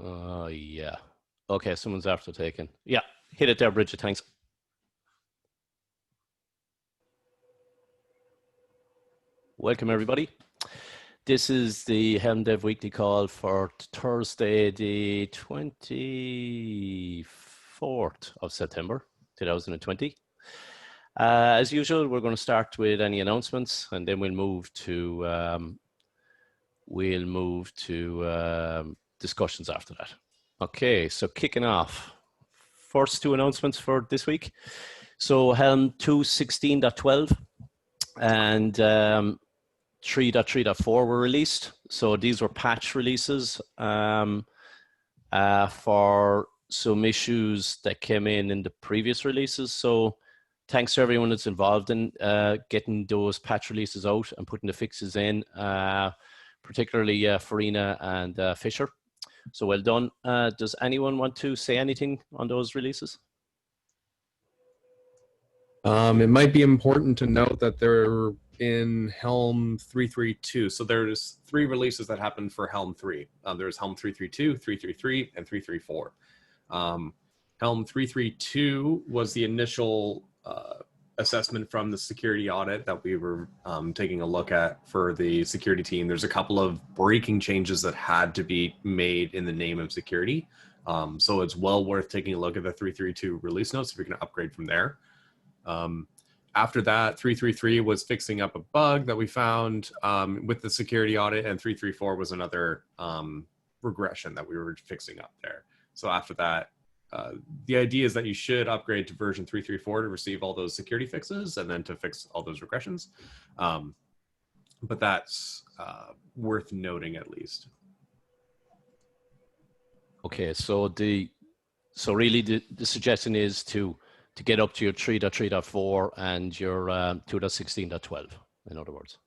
Yeah. Okay, someone's after taking. Yeah, hit it there, Bridget. Thanks. Welcome, everybody. This is the Helm Dev Weekly call for Thursday, the 24th of September, 2020. As usual, we're going to start with any announcements, and then we'll move to discussions after that. Okay, so kicking off, first two announcements for this week. So Helm 2.16.12 and 3.3.4 were released. So these were patch releases for some issues that came in the previous releases. So thanks to everyone that's involved in getting those patch releases out and putting the fixes in, particularly Farina and Fisher. So well done. Does anyone want to say anything on those releases? It might be important to note that they're in Helm 3.3.2. So there's 3 releases that happened for Helm 3. There's Helm 3.3.2, 3.3.3, and 3.3.4. Helm 3.3.2 was the initial assessment from the security audit that we were taking a look at for the security team. There's a couple of breaking changes that had to be made in the name of security. So it's well worth taking a look at the 3.3.2 release notes if you're going to upgrade from there. After that, 3.3.3 was fixing up a bug that we found with the security audit, and 3.3.4 was another regression that we were fixing up there. So after that, the idea is that you should upgrade to version 3.3.4 to receive all those security fixes and then to fix all those regressions. But that's worth noting at least. Okay, so really the suggestion is to get up to your 3.3.4 and your 2.16.12, in other words.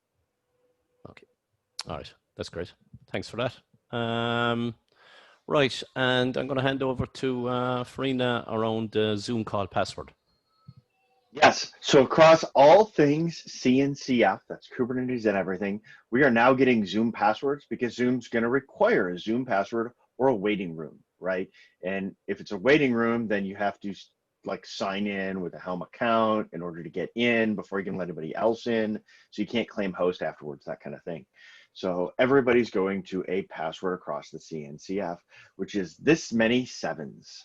Okay, all right, that's great. Thanks for that. Right, and I'm going to hand over to Farina around the Zoom call password. Yes, so across all things CNCF, that's Kubernetes and everything, we are now getting Zoom passwords because Zoom's going to require a Zoom password or a waiting room, right? And if it's a waiting room, then you have to sign in with a Helm account in order to get in before you can let anybody else in. So you can't claim host afterwards, that kind of thing. So everybody's going to a password across the CNCF, which is this many 7s.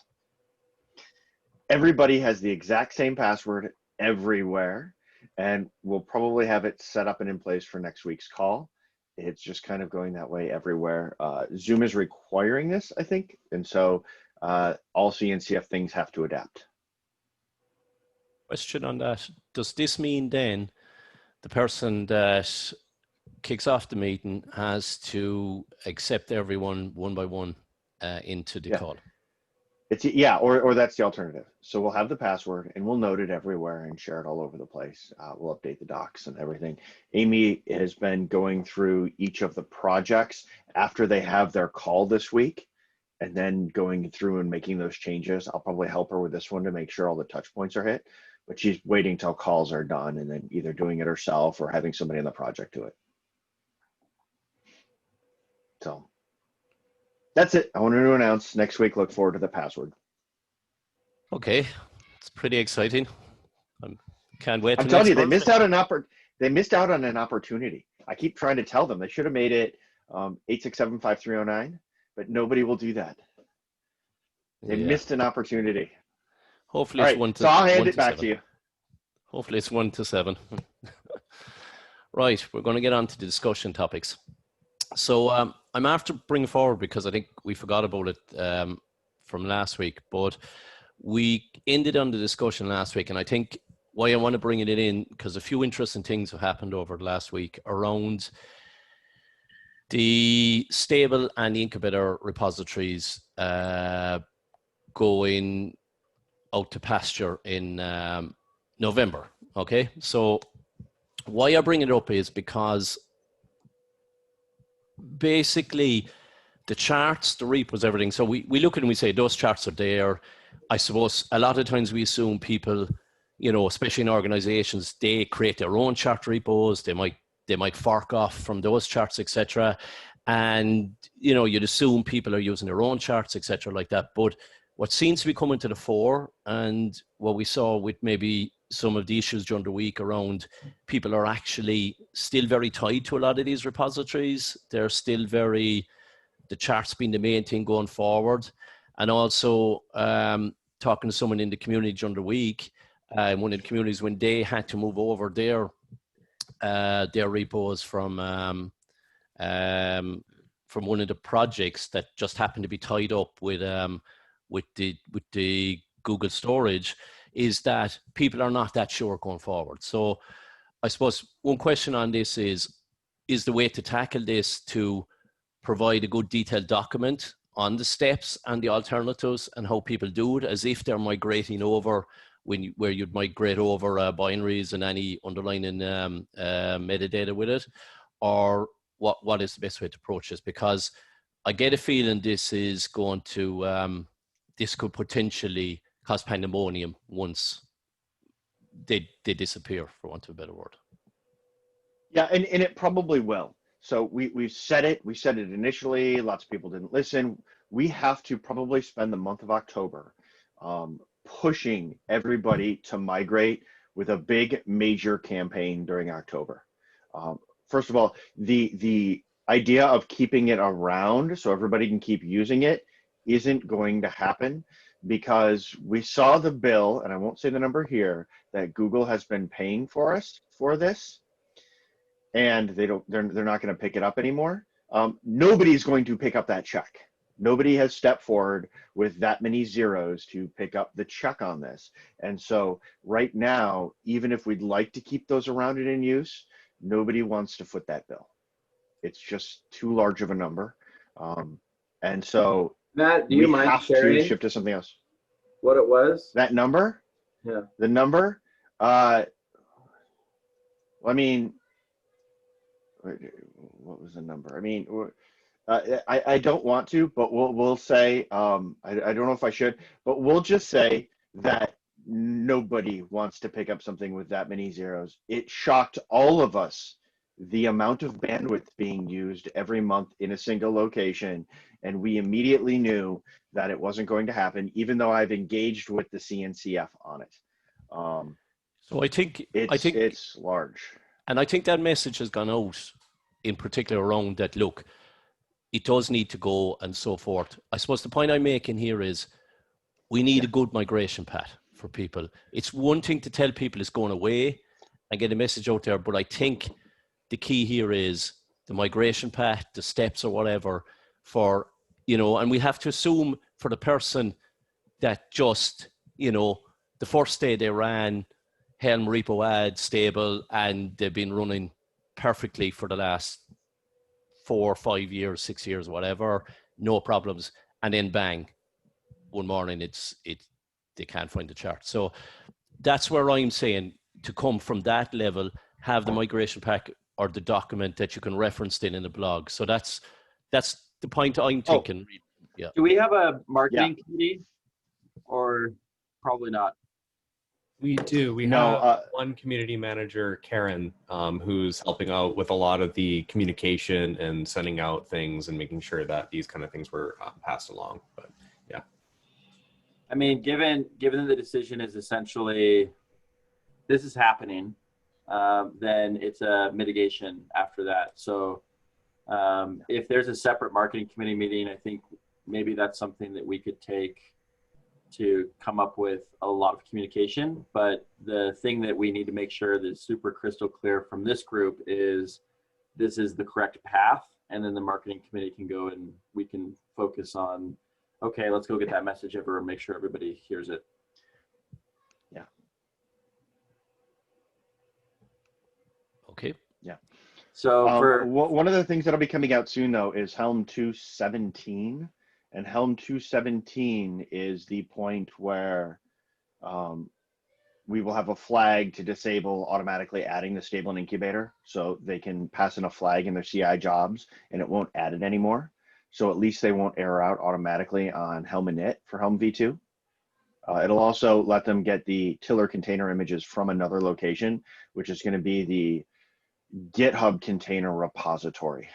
Everybody has the exact same password everywhere, and we'll probably have it set up and in place for next week's call. It's just kind of going that way everywhere. Zoom is requiring this, I think, and so all CNCF things have to adapt. Question on that. Does this mean then the person that kicks off the meeting has to accept everyone one by one into the call? Or that's the alternative. So we'll have the password and we'll note it everywhere and share it all over the place. We'll update the docs and everything. Amy has been going through each of the projects after they have their call this week and then going through and making those changes. I'll probably help her with this one to make sure all the touch points are hit, but she's waiting till calls are done and then either doing it herself or having somebody in the project do it. So that's it. I wanted to announce next week, look forward to the password. Okay, it's pretty exciting. Can't wait. I'm telling you, they missed out on an opportunity. I keep trying to tell them they should have made it 8675309, but nobody will do that. They missed an opportunity. Hopefully it's 1 to 7. So I'll hand it back to you. Hopefully it's 1 to 7. Right, we're going to get on to the discussion topics. So I'm after bringing forward, because I think we forgot about it from last week, but we ended on the discussion last week, and I think why I want to bring it in, because a few interesting things have happened over the last week around the stable and the incubator repositories going out to pasture in November. Okay, so why I bring it up is because basically the charts, the repos, everything. So we look at it and we say those charts are there. I suppose a lot of times we assume people, especially in organizations, they create their own chart repos. They might fork off from those charts, etc. And, you know, you'd assume people are using their own charts, etc., like that. But what seems to be coming to the fore, and what we saw with maybe some of the issues during the week around, people are actually still very tied to a lot of these repositories. They're still very, the charts being the main thing going forward. And also talking to someone in the community during the week, one of the communities, when they had to move over their repos from one of the projects that just happened to be tied up with the Google storage, is that people are not that sure going forward. So I suppose one question on this is the way to tackle this to provide a good detailed document on the steps and the alternatives and how people do it, as if they're migrating over where you'd migrate over binaries and any underlying metadata with it, or what is the best way to approach this? Because I get a feeling this is going to, this could potentially cause pandemonium once they disappear, for want of a better word. Yeah, and it probably will. So we said it initially, lots of people didn't listen. We have to probably spend the month of October pushing everybody to migrate with a big major campaign during October. First of all, the idea of keeping it around so everybody can keep using it isn't going to happen, because we saw the bill, and I won't say the number here, that Google has been paying for us for this, and they're not going to pick it up anymore. Nobody's going to pick up that check. Nobody has stepped forward with that many zeros to pick up the check on this. And so right now, even if we'd like to keep those around and in use, nobody wants to foot that bill. It's just too large of a number. And so Matt, do you we mind have sharing to shift to something else. what it was? That number? Yeah. The number? I mean, what was the number? I mean, I don't want to, but we'll say, I don't know if I should, but we'll just say that nobody wants to pick up something with that many zeros. It shocked all of us, the amount of bandwidth being used every month in a single location, and we immediately knew that it wasn't going to happen, even though I've engaged with the CNCF on it. So I think it's large. And I think that message has gone out, in particular around that, look, it does need to go and so forth. I suppose the point I'm making here is we need a good migration path for people. It's one thing to tell people it's going away and get a message out there, but I think the key here is the migration path, the steps or whatever for, you know, and we have to assume for the person that just, you know, the first day they ran Helm repo ad stable and they've been running perfectly for the last 4 or 5 years, 6 years, whatever, no problems, and then bang, one morning they can't find the chart. So that's where I'm saying to come from that level, have the migration pack or the document that you can reference in the blog. So that's the point I'm thinking. Yeah. Do we have a marketing committee, or probably not? We do. We have one community manager, Karen, who's helping out with a lot of the communication and sending out things and making sure that these kind of things were passed along. But yeah. I mean, given the decision is essentially this is happening, then it's a mitigation after that. So if there's a separate marketing committee meeting, I think maybe that's something that we could take to come up with a lot of communication. But the thing that we need to make sure that is super crystal clear from this group is this is the correct path. And then the marketing committee can go and we can focus on, okay, let's go get that message over and make sure everybody hears it. Yeah. Okay. Yeah. So one of the things that'll be coming out soon though is Helm 2.17. And Helm 2.17 is the point where we will have a flag to disable automatically adding the stable and incubator, so they can pass in a flag in their CI jobs and it won't add it anymore. So at least they won't error out automatically on Helm init for Helm v2. It'll also let them get the tiller container images from another location, which is going to be the GitHub container repository.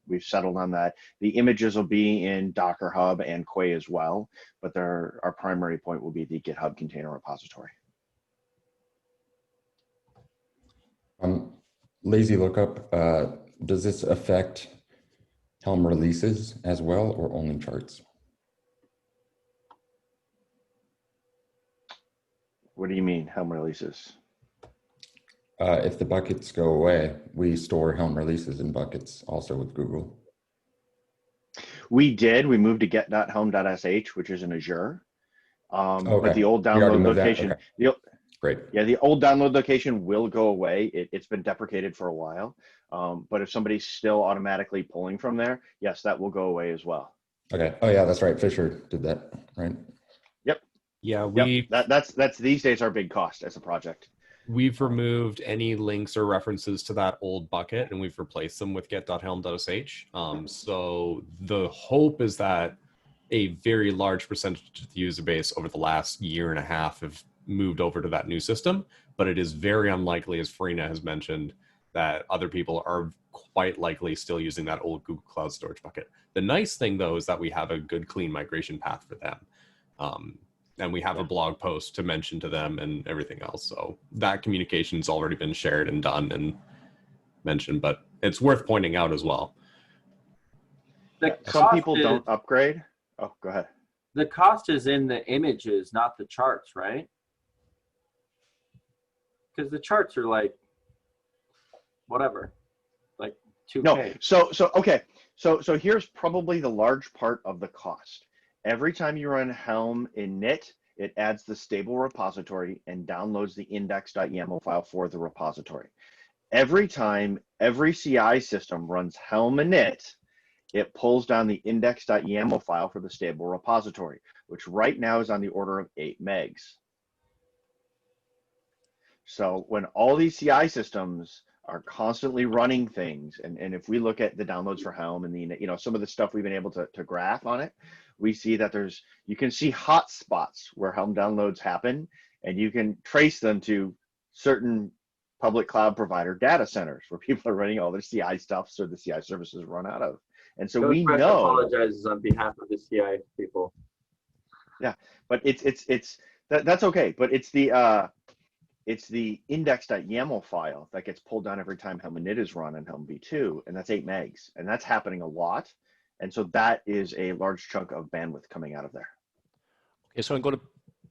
We've settled on that. The images will be in Docker Hub and Quay as well, but our primary point will be the GitHub container repository. Lazy lookup, does this affect Helm releases as well, or only charts? What do you mean, Helm releases? If the buckets go away, we store Helm releases in buckets also with Google. We moved to get.helm.sh, which is in Azure. But the old You already download moved that? location, Okay. Great. yeah, the old download location will go away. It's been deprecated for a while. But if somebody's still automatically pulling from there, yes, that will go away as well. Okay. Oh yeah, that's right. Fisher did that, right? Yep. Yeah, Yep. That's these days our big cost as a project. we've removed any links or references to that old bucket, and we've replaced them with get.helm.sh. So the hope is that a very large percentage of the user base over the last year and a half have moved over to that new system, but it is very unlikely, as Farina has mentioned, that other people are quite likely still using that old Google Cloud Storage bucket. The nice thing, though, is that we have a good, clean migration path for them. And we have a blog post to mention to them and everything else. So that communication's already been shared and done and mentioned, but it's worth pointing out as well. Some people don't upgrade. Oh, go ahead. The cost is in the images, not the charts, right? Because the charts are like, whatever, like 2K. No, so here's probably the large part of the cost. Every time you run Helm init, it adds the stable repository and downloads the index.yaml file for the repository. Every time every CI system runs Helm init, it pulls down the index.yaml file for the stable repository, which right now is on the order of 8 megs. So when all these CI systems are constantly running things, and if we look at the downloads for Helm and the, some of the stuff we've been able to graph on it, we see that you can see hot spots where Helm downloads happen, and you can trace them to certain public cloud provider data centers where people are running all their CI stuff, so the CI services run out of. And so we know. Apologizes on behalf of the CI people. Yeah, but that's okay. But it's the index.yaml file that gets pulled down every time Helm init is run in Helm v2, and that's 8 megs, and that's happening a lot. And so that is a large chunk of bandwidth coming out of there. Okay, so I'm going to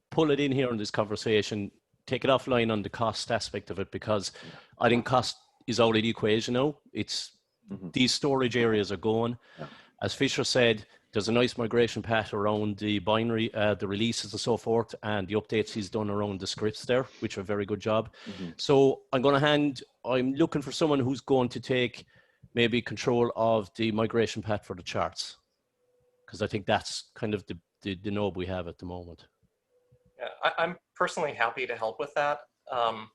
pull it in here in this conversation, take it offline on the cost aspect of it, because I think cost is out of the equation now. It's these storage areas are going. Yeah. As Fisher said, there's a nice migration path around the binary, the releases and so forth, and the updates he's done around the scripts there, which are a very good job. So I'm looking for someone who's going to take maybe control of the migration path for the charts, because I think that's kind of the node we have at the moment. Yeah, I'm personally happy to help with that. I'm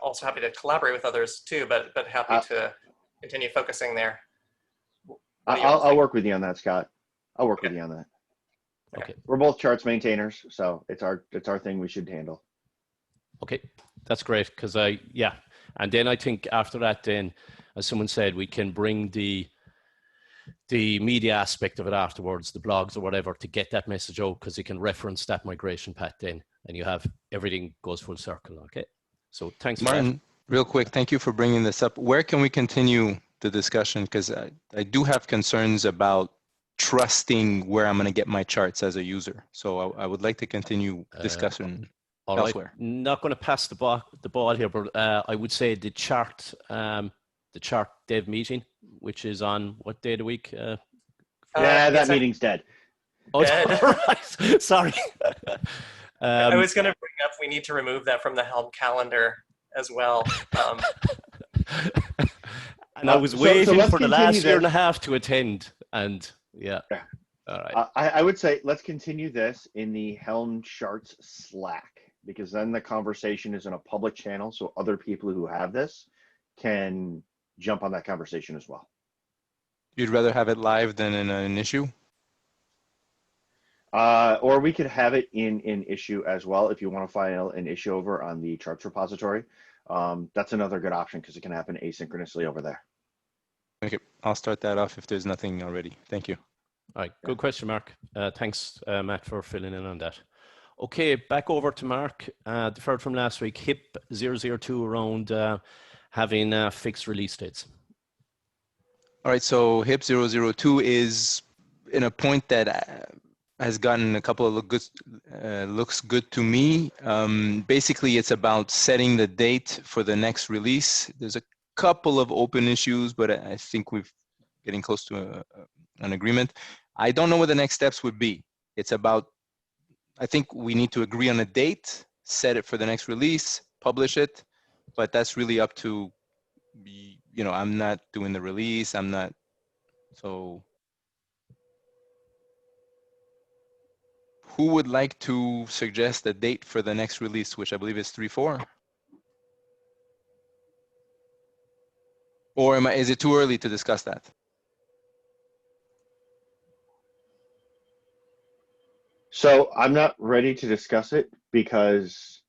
also happy to collaborate with others too, but happy to continue focusing there. I'll work with you on that, Scott. I'll work with you on that. Okay. We're both charts maintainers, so it's our thing we should handle. Okay, that's great, because and then I think after that, then, as someone said, we can bring the media aspect of it afterwards, the blogs or whatever, to get that message out, because you can reference that migration path then, and you have everything goes full circle. Okay, so thanks, Martin. Real quick, thank you for bringing this up. Where can we continue the discussion? Because I do have concerns about trusting where I'm going to get my charts as a user. So I would like to continue discussion elsewhere. Right. Not going to pass the ball here, but I would say the chart dev meeting, which is on what day of the week? That meeting's dead. Oh, dead. Right. Sorry. I was going to bring up, we need to remove that from the Helm calendar as well. And I was waiting for the last year and a half to attend, and yeah. All right. I would say let's continue this in the Helm charts Slack, because then the conversation is in a public channel, so other people who have this can jump on that conversation as well. You'd rather have it live than in an issue? Or we could have it in an issue as well if you want to file an issue over on the charts repository. That's another good option because it can happen asynchronously over there. Okay, I'll start that off if there's nothing already. Thank you. All right, good question, Mark. Thanks, Matt, for filling in on that. Okay, back over to Mark. Deferred from last week, HIP 002 around having fixed release dates. All right, so HIP 002 is in a point that has gotten a couple of looks good to me. Basically, it's about setting the date for the next release. There's a couple of open issues, but I think we're getting close to an agreement. I don't know what the next steps would be. It's about, I think we need to agree on a date, set it for the next release, publish it, but that's really up to, you know, I'm not doing the release, I'm not, so. Who would like to suggest a date for the next release, which I believe is 3.4? Or is it too early to discuss that? So I'm not ready to discuss it because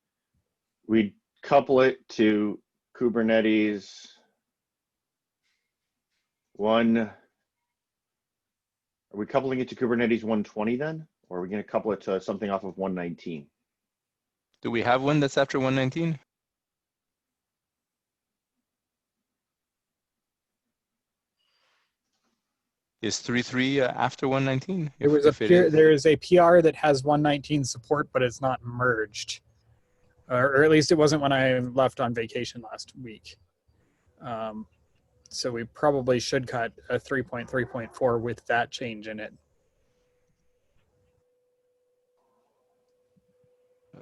we couple it to Kubernetes are we coupling it to Kubernetes 120 then? Or are we going to couple it to something off of 119? Do we have one that's after 119? Is 3.3 after 119? There is a PR that has 119 support, but it's not merged. Or at least it wasn't when I left on vacation last week. So we probably should cut a 3.3.4 with that change in it.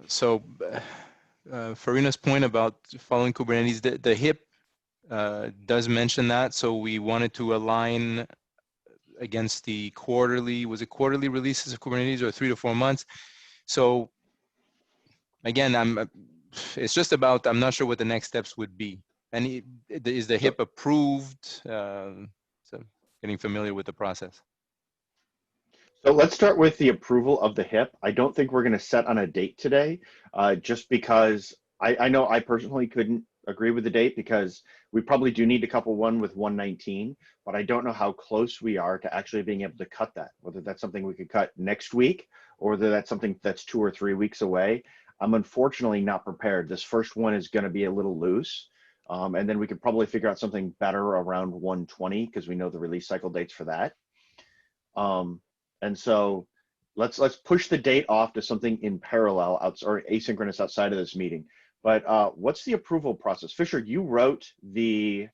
So Farina's point about following Kubernetes, the HIP does mention that. So we wanted to align against the quarterly, was it quarterly releases of Kubernetes or 3 to 4 months? So again, it's just about, I'm not sure what the next steps would be. And is the HIP approved? So getting familiar with the process. So let's start with the approval of the HIP. I don't think we're going to set on a date today, just because I know I personally couldn't agree with the date because we probably do need to couple one with 119, but I don't know how close we are to actually being able to cut that, whether that's something we could cut next week or whether that's something that's 2 or 3 weeks away. I'm unfortunately not prepared. This first one is going to be a little loose. And then we could probably figure out something better around 120 because we know the release cycle dates for that. And so let's push the date off to something in parallel or asynchronous outside of this meeting. But what's the approval process? Fisher, you wrote the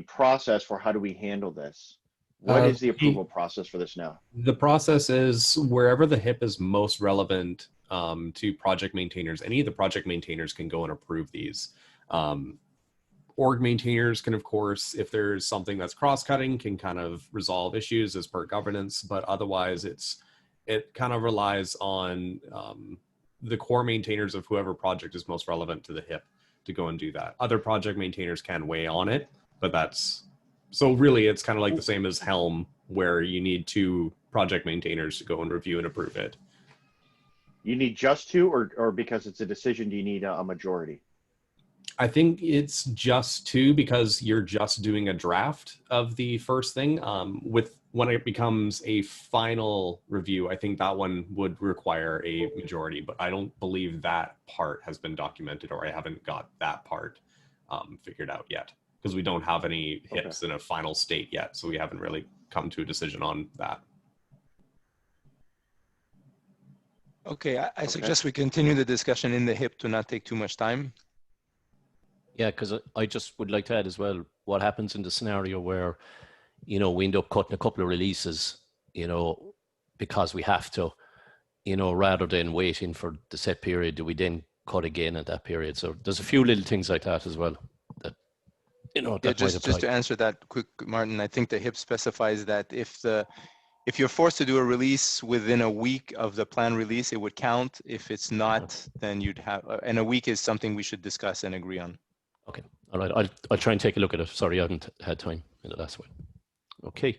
process for how do we handle this. What is the approval process for this now? The process is wherever the HIP is most relevant to project maintainers, any of the project maintainers can go and approve these. Org maintainers can, of course, if there's something that's cross-cutting, can kind of resolve issues as per governance, but otherwise it kind of relies on the core maintainers of whoever project is most relevant to the HIP to go and do that. Other project maintainers can weigh on it, but so really it's kind of like the same as Helm, where you need 2 project maintainers to go and review and approve it. You need just 2, or because it's a decision, do you need a majority? I think it's just 2 because you're just doing a draft of the first thing. When it becomes a final review, I think that one would require a majority, but I don't believe that part has been documented, or I haven't got that part figured out yet because we don't have any HIPs in a final state yet. So we haven't really come to a decision on that. Okay, I suggest we continue the discussion in the HIP to not take too much time. Yeah, because I just would like to add as well, what happens in the scenario where, you know, we end up cutting a couple of releases, you know, because we have to, you know, rather than waiting for the set period, do we then cut again at that period? So there's a few little things like that as well that, you know, that just to answer that quick, Martin, I think the HIP specifies that if you're forced to do a release within a week of the planned release, it would count. If it's not, then you'd have, and a week is something we should discuss and agree on. Okay, all right, I'll try and take a look at it. Sorry, I haven't had time in the last one. Okay,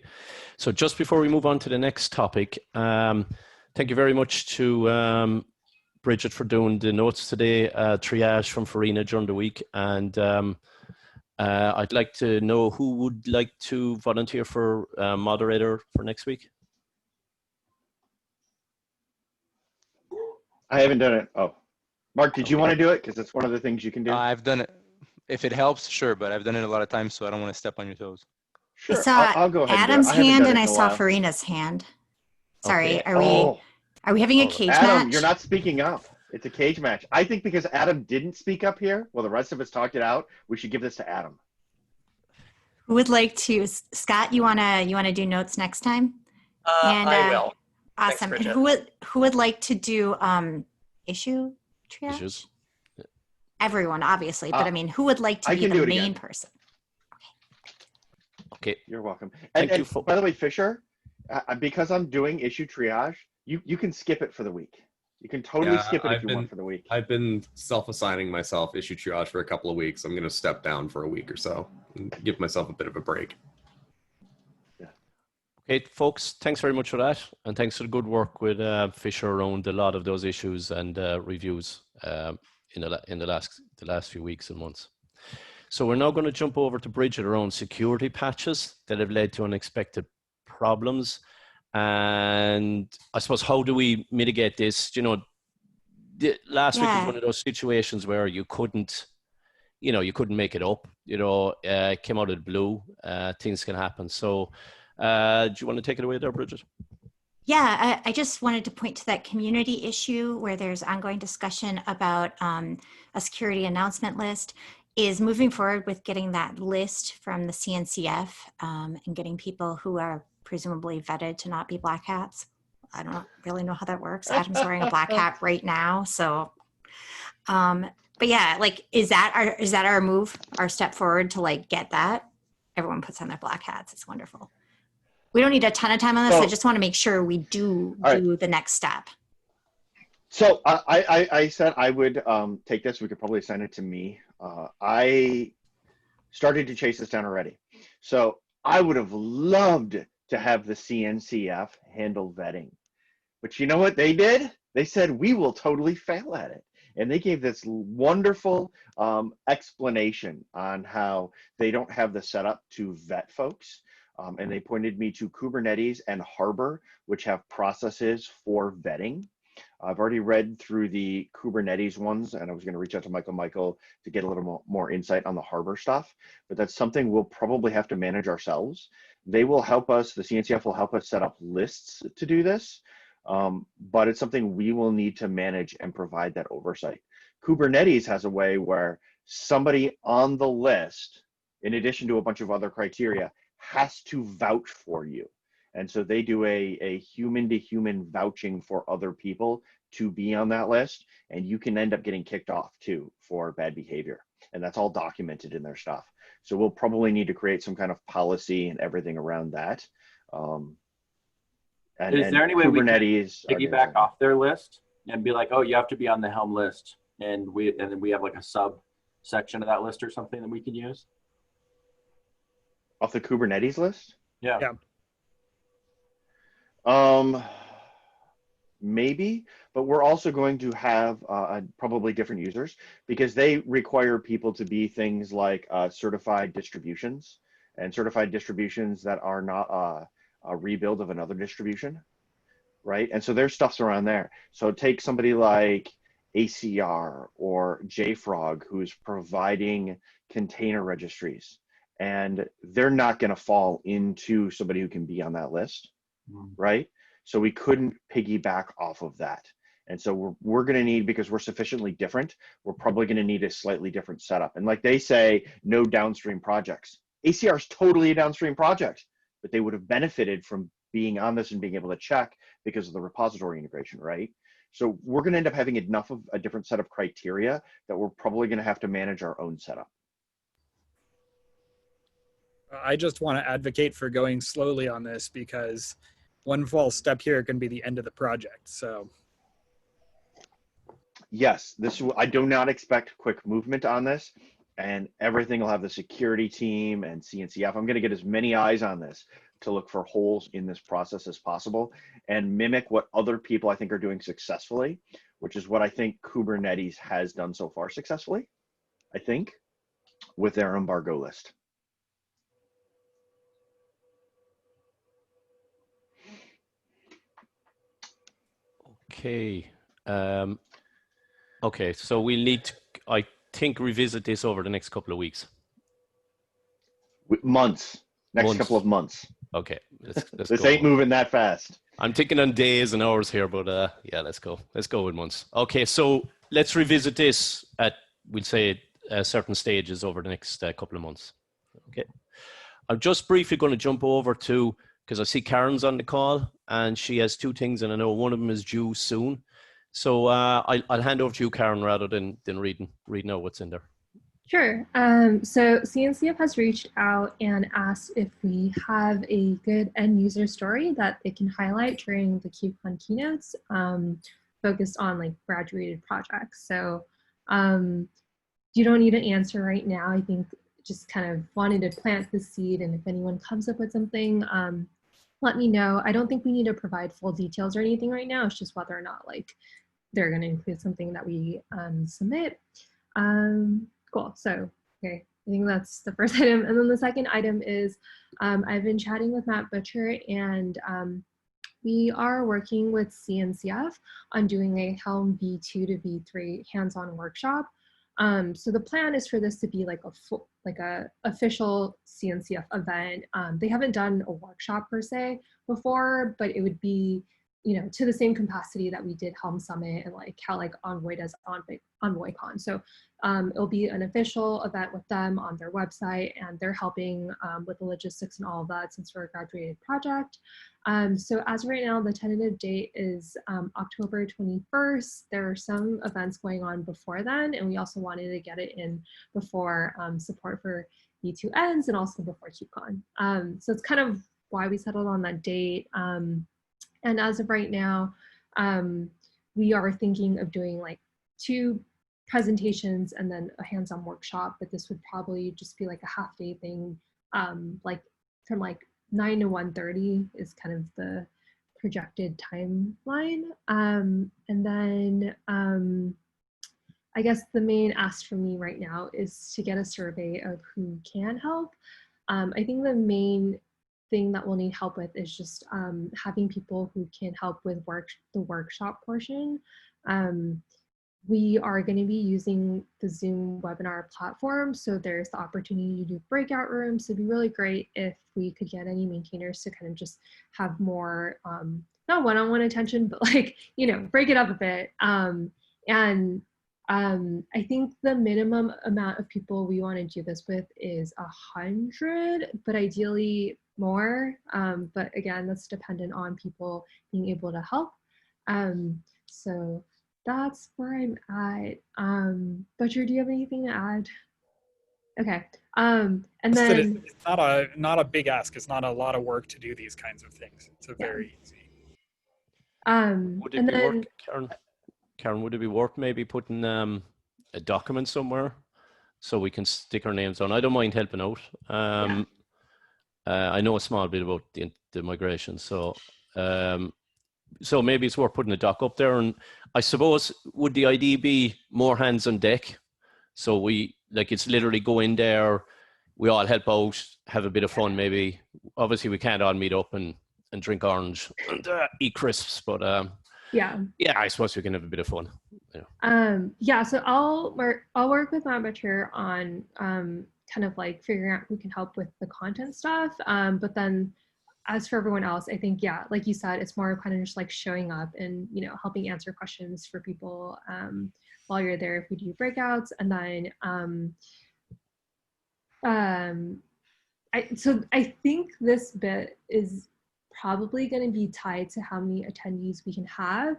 so just before we move on to the next topic, thank you very much to Bridget for doing the notes today, triage from Farina during the week, and I'd like to know who would like to volunteer for moderator for next week. I haven't done it. Oh, Mark, did you want to do it? Because it's one of the things you can do. I've done it. If it helps, sure, but I've done it a lot of times, so I don't want to step on your toes. Sure, I saw I'll go ahead. Adam's and do it. I haven't hand done and it I in a saw while. Farina's hand. Sorry, Okay. are we having a All right. cage Adam, match? you're not speaking up. It's a cage match. I think because Adam didn't speak up here, well, the rest of us talked it out. We should give this to Adam. Who would like to? Scott, you wanna do notes next time? And, I will. Thanks, Awesome. And Bridget. who would like to do issue triage? Issues. Everyone, obviously, but I mean, who would like to I be can the do it main again. person? Okay. You're welcome. Thank And you for- by the way, Fisher, because I'm doing issue triage, you can skip it for the week. You can totally Yeah, skip it if I've you been- want for the week. I've been self-assigning myself issue triage for a couple of weeks. I'm going to step down for a week or so and give myself a bit of a break. Okay, folks, thanks very much for that. And thanks for the good work with Fisher around a lot of those issues and reviews in the last few weeks and months. So we're now going to jump over to Bridget around security patches that have led to unexpected problems. And I suppose, how do we mitigate this? You know, last week was one of those situations where you couldn't make it up. You know, it came out of the blue. Things can happen. So do you want to take it away there, Bridget? Yeah, I just wanted to point to that community issue where there's ongoing discussion about a security announcement list, is moving forward with getting that list from the CNCF and getting people who are presumably vetted to not be black hats. I don't really know how that works. Adam's wearing a black hat right now. So, but yeah, like, is that our move, our step forward to like get that? Everyone puts on their black hats. It's wonderful. We don't need a ton of time on this. So, I just want to make sure we do the next step. So I said I would take this. We could probably assign it to me. I started to chase this down already. So I would have loved to have the CNCF handle vetting. But you know what they did? They said, we will totally fail at it. And they gave this wonderful explanation on how they don't have the setup to vet folks. And they pointed me to Kubernetes and Harbor, which have processes for vetting. I've already read through the Kubernetes ones, and I was going to reach out to Michael to get a little more insight on the Harbor stuff, but that's something we'll probably have to manage ourselves. They will help us, the CNCF will help us set up lists to do this, but it's something we will need to manage and provide that oversight. Kubernetes has a way where somebody on the list, in addition to a bunch of other criteria, has to vouch for you. And so they do a human-to-human vouching for other people to be on that list, and you can end up getting kicked off too for bad behavior. And that's all documented in their stuff. So we'll probably need to create some kind of policy and everything around that. Is there any way we can piggyback off their list and be like, oh, you have to be on the Helm list, and then we have like a sub section of that list or something that we can use? Off the Kubernetes list? Yeah. Maybe, but we're also going to have probably different users, because they require people to be things like certified distributions, and certified distributions that are not a rebuild of another distribution, right? And so there's stuff's around there. So take somebody like ACR or JFrog, who's providing container registries, and they're not going to fall into somebody who can be on that list, right? So we couldn't piggyback off of that. And so we're going to need, because we're sufficiently different, we're probably going to need a slightly different setup. And like they say, no downstream projects. ACR is totally a downstream project, but they would have benefited from being on this and being able to check because of the repository integration, right? So we're going to end up having enough of a different set of criteria that we're probably going to have to manage our own setup. I just want to advocate for going slowly on this, because one false step here can be the end of the project. So yes, I do not expect quick movement on this, and everything will have the security team and CNCF. I'm going to get as many eyes on this to look for holes in this process as possible and mimic what other people I think are doing successfully, which is what I think Kubernetes has done so far successfully, I think. with their embargo list. Okay. Okay, so we'll need to, I think, revisit this over the next couple of weeks. Months. Next Months. couple of months. Okay, let's This go. ain't moving that fast. I'm thinking on days and hours here, but yeah, let's go. Let's go with months. Okay, so let's revisit this at, we'll say, certain stages over the next couple of months. Okay. I'm just briefly going to jump over to, because I see Karen's on the call and she has two things and I know one of them is due soon. So I'll hand over to you, Karen, rather than reading out what's in there. Sure. So CNCF has reached out and asked if we have a good end user story that they can highlight during the KubeCon keynotes, focused on like graduated projects. So you don't need an answer right now. I think just kind of wanted to plant the seed, and if anyone comes up with something, let me know. I don't think we need to provide full details or anything right now. It's just whether or not like they're going to include something that we submit. Cool. So, okay, I think that's the first item. And then the second item is I've been chatting with Matt Butcher, and we are working with CNCF on doing a Helm V2 to V3 hands-on workshop. So the plan is for this to be like a official CNCF event. They haven't done a workshop per se before, but it would be, you know, to the same capacity that we did Helm Summit and like how like Envoy does EnvoyCon. So it'll be an official event with them on their website, and they're helping with the logistics and all of that since we're a graduated project. So as of right now, the tentative date is October 21st. There are some events going on before then, and we also wanted to get it in before support for V2 ends and also before KubeCon. So it's kind of why we settled on that date. And as of right now, we are thinking of doing like 2 presentations and then a hands-on workshop, but this would probably just be like a half-day thing, like from like 9 to 1:30 is kind of the projected timeline. And then I guess the main ask for me right now is to get a survey of who can help. I think the main thing that we'll need help with is just having people who can help with the workshop portion. We are going to be using the Zoom webinar platform, so there's the opportunity to do breakout rooms. So it'd be really great if we could get any maintainers to kind of just have more, not one-on-one attention, but like, you know, break it up a bit. And I think the minimum amount of people we want to do this with is 100, but ideally more. But again, that's dependent on people being able to help. So that's where I'm at. Butcher, do you have anything to add? Okay. And then it's not a big ask. It's not a lot of work to do these kinds of things. It's very easy. Would it be worth, Karen, would it be worth maybe putting a document somewhere so we can stick our names on? I don't mind helping out. I know a small bit about the migration, so so maybe it's worth putting a doc up there. And I suppose, would the idea be more hands on deck? So we, like, it's literally go in there, we all help out, have a bit of fun maybe. Obviously we can't all meet up and drink orange and eat crisps, but yeah, I suppose we can have a bit of fun. Yeah, so I'll work with Matt Butcher on kind of like figuring out who can help with the content stuff. But then as for everyone else, I think, yeah, like you said, it's more kind of just like showing up and, you know, helping answer questions for people while you're there if we do breakouts. And then so I think this bit is probably going to be tied to how many attendees we can have.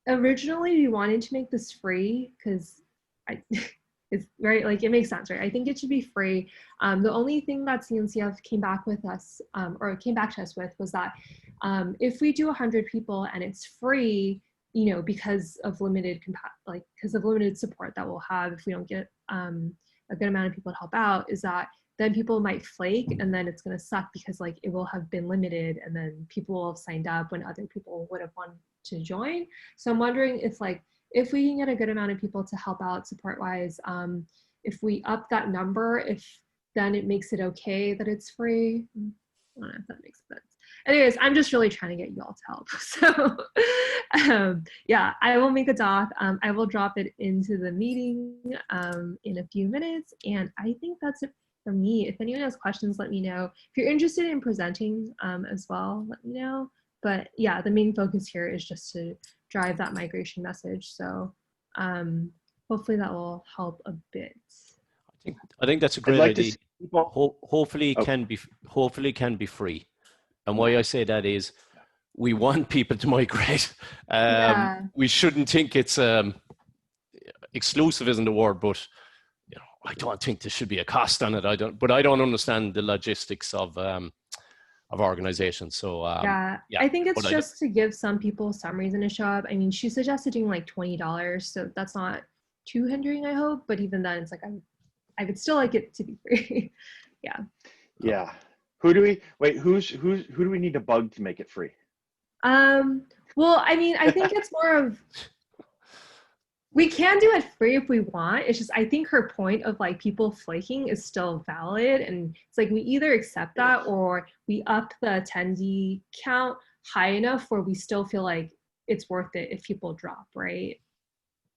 Originally, we wanted to make this free because it's right, like it makes sense, right? I think it should be free. The only thing that CNCF came back to us with was that if we do 100 people and it's free, you know, because of limited support that we'll have if we don't get a good amount of people to help out, is that then people might flake, and then it's going to suck because like it will have been limited, and then people will have signed up when other people would have wanted to join. So I'm wondering if we can get a good amount of people to help out support wise, if we up that number, if then it makes it okay that it's free. I don't know if that makes sense. Anyways, I'm just really trying to get you all to help. So yeah, I will make a doc. I will drop it into the meeting in a few minutes. And I think that's it for me. If anyone has questions, let me know. If you're interested in presenting as well, let me know. But yeah, the main focus here is just to drive that migration message. So hopefully that will help a bit. I think that's a great idea. Hopefully it can be free. And why I say that is we want people to migrate. We shouldn't think it's exclusive isn't the word, but you know, I don't think there should be a cost on it. I don't understand the logistics of organizations. So yeah, I think it's just to give some people some reason to show up. I mean, she suggested doing like $20, so that's not too hindering, I hope. But even then, it's like I would still like it to be free. Yeah. Yeah. Who do we need to bug to make it free? Well, I mean, I think it's more of, we can do it free if we want. It's just, I think her point of like people flaking is still valid. And it's like, we either accept that or we up the attendee count high enough where we still feel like it's worth it if people drop, right?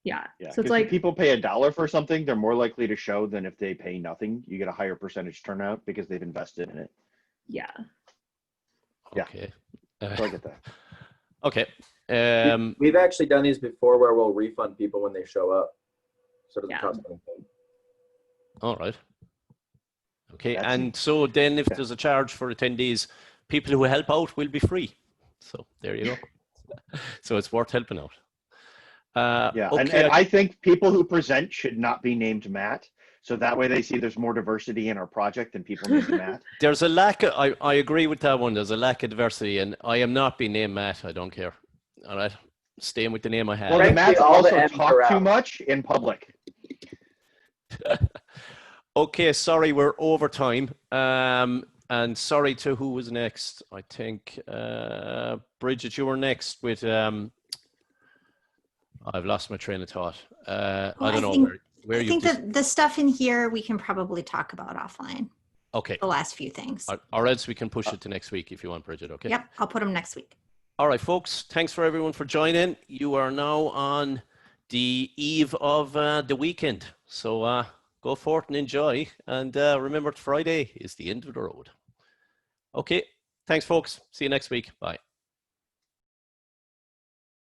Yeah. So it's like, if people pay $1 for something, they're more likely to show than if they pay nothing. You get a higher percentage turnout because they've invested in it. Yeah. Okay. So I get that. Okay. We've actually done these before where we'll refund people when they show up. So it doesn't cost anything. All right. Okay. And so then if there's a charge for attendees, people who help out will be free. So there you go. So it's worth helping out. Okay. And I think people who present should not be named Matt. So that way they see there's more diversity in our project than people named Matt. There's a lack of, I agree with that one. There's a lack of diversity, and I am not being named Matt. I don't care. All right. Staying with the name I have. Well, the Matts also talk too much in public. Okay, sorry, we're over time. And sorry to who was next. I think Bridget, you were next with I've lost my train of thought. I don't know where you. I think that the stuff in here we can probably talk about offline. Okay. The last few things. Or else we can push it to next week if you want, Bridget. Okay. Yep, I'll put them next week. All right, folks. Thanks for everyone for joining. You are now on the eve of the weekend, so go forth and enjoy. And remember, Friday is the end of the road. Okay. Thanks, folks. See you next week. Bye.